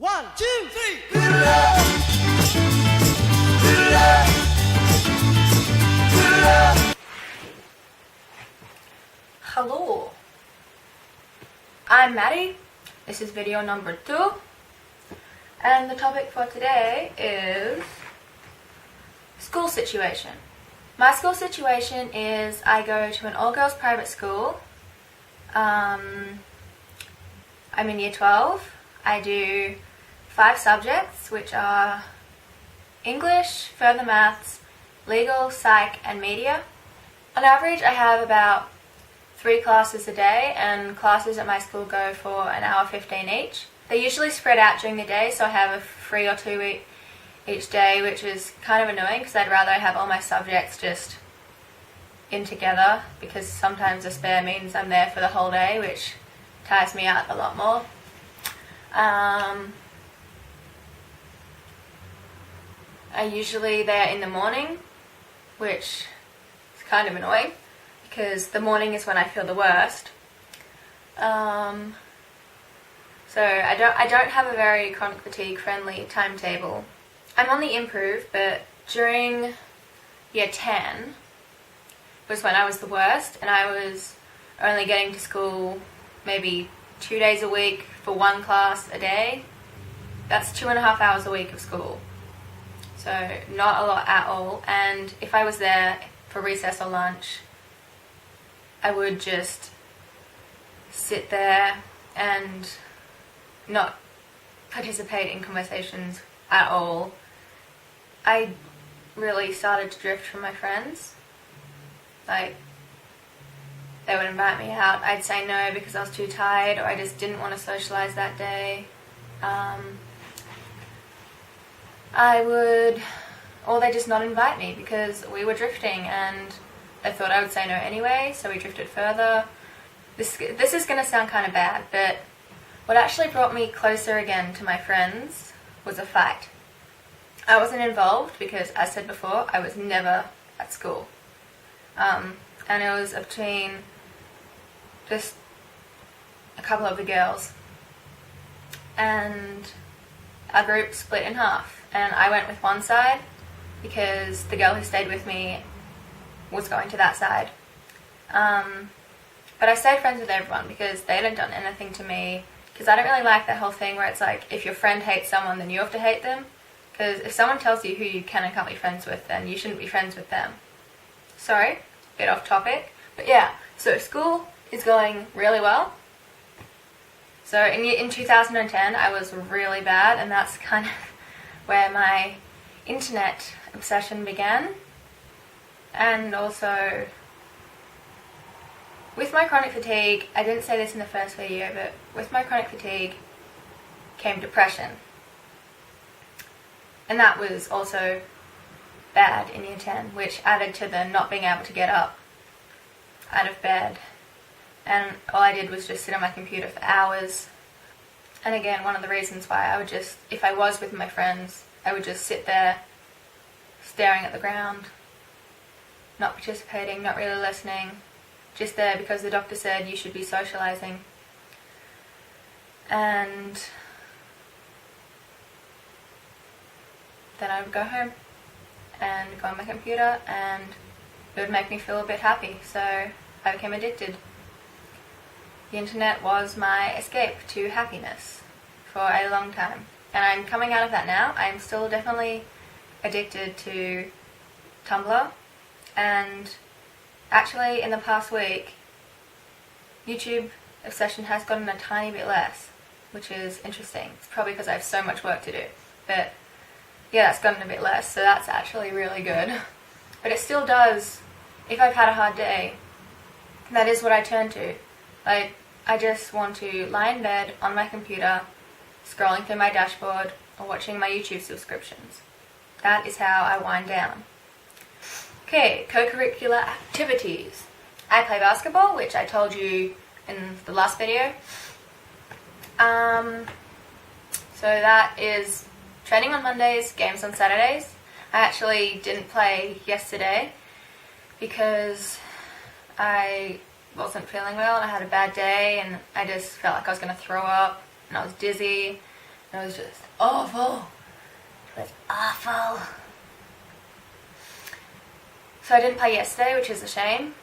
1, 2, 3. Hello, I'm Maddy. This is video number 2, and the topic for today is school situation. My school situation is I go to an all-girls private school. I'm in year 12. I do 5 subjects, which are English, further maths, legal, psych, and media. On average, I have about 3 classes a day, and classes at my school go for an hour 15 each. They usually spread out during the day, so I have a 3 or 2 each day, which is kind of annoying because I'd rather have all my subjects just in together, because sometimes a spare means I'm there for the whole day, which tires me out a lot more. I'm usually there in the morning, which is kind of annoying because the morning is when I feel the worst. So I don't have a very chronic fatigue friendly timetable. I'm on the improve, but during year 10 was when I was the worst, and I was only getting to school maybe 2 days a week for 1 class a day. That's 2.5 hours a week of school. So not a lot at all. And if I was there for recess or lunch, I would just sit there and not participate in conversations at all. I really started to drift from my friends. Like, they would invite me out, I'd say no because I was too tired, or I just didn't want to socialise that day. Or they just not invite me because we were drifting and they thought I would say no anyway, so we drifted further. This is going to sound kind of bad, but what actually brought me closer again to my friends was a fight. I wasn't involved because, as said before, I was never at school. And it was between just a couple of the girls. And our group split in half. And I went with one side because the girl who stayed with me was going to that side. But I stayed friends with everyone because they hadn't done anything to me. Because I don't really like that whole thing where it's like, if your friend hates someone, then you have to hate them. Because if someone tells you who you can and can't be friends with, then you shouldn't be friends with them. Sorry, bit off topic. But yeah, so school is going really well. So in 2010, I was really bad, and that's kind of where my internet obsession began. And also, with my chronic fatigue, I didn't say this in the first video, but with my chronic fatigue came depression. And that was also bad in year 10, which added to the not being able to get up out of bed. And all I did was just sit on my computer for hours. And again, one of the reasons why I would just, if I was with my friends, I would just sit there staring at the ground, not participating, not really listening, just there because the doctor said you should be socializing. And then I would go home and go on my computer, and it would make me feel a bit happy, so I became addicted. The internet was my escape to happiness for a long time, and I'm coming out of that now. I'm still definitely addicted to Tumblr, and actually in the past week, YouTube obsession has gotten a tiny bit less, which is interesting. It's probably because I have so much work to do, but yeah, it's gotten a bit less, so that's actually really good. But it still does, if I've had a hard day, that is what I turn to. Like, I just want to lie in bed on my computer, scrolling through my dashboard, or watching my YouTube subscriptions. That is how I wind down. Okay, co-curricular activities. I play basketball, which I told you in the last video. So that is training on Mondays, games on Saturdays. I actually didn't play yesterday because I wasn't feeling well and I had a bad day and I just felt like I was going to throw up and I was dizzy It was just awful. It was awful. So I didn't play yesterday, which is a shame.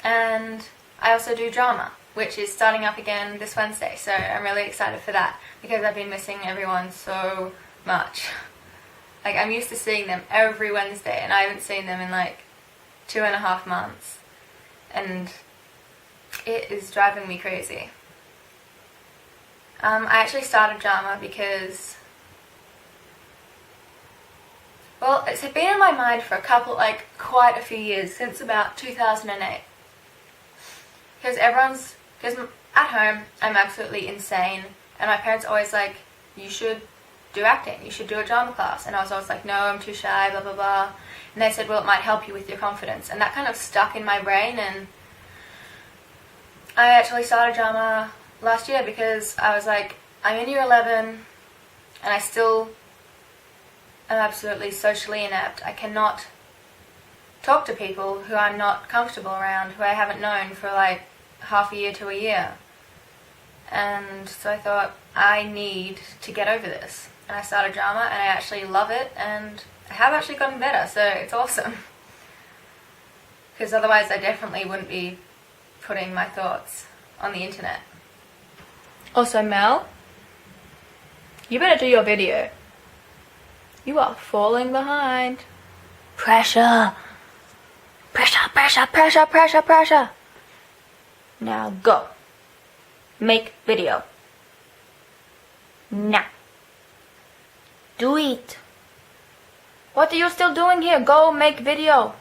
And I also do drama, which is starting up again this Wednesday. So I'm really excited for that because I've been missing everyone so much. Like, I'm used to seeing them every Wednesday, and I haven't seen them in like 2.5 months. And it is driving me crazy. I actually started drama because, well, it's been in my mind for quite a few years, since about 2008. Because at home, I'm absolutely insane, and my parents are always like, you should do acting, you should do a drama class. And I was always like, no, I'm too shy, blah, blah, blah. And they said, well, it might help you with your confidence. And that kind of stuck in my brain, and I actually started drama last year because I was like, I'm in year 11, and I still am absolutely socially inept. I cannot talk to people who I'm not comfortable around, who I haven't known for like half a year to a year. And so I thought, I need to get over this. And I started drama, and I actually love it, and I have actually gotten better, so it's awesome. Because otherwise I definitely wouldn't be putting my thoughts on the internet. Also, Mel, you better do your video. You are falling behind. Pressure. Pressure, pressure, pressure, pressure, pressure. Now go. Make video. Now. Do it. What are you still doing here? Go make video.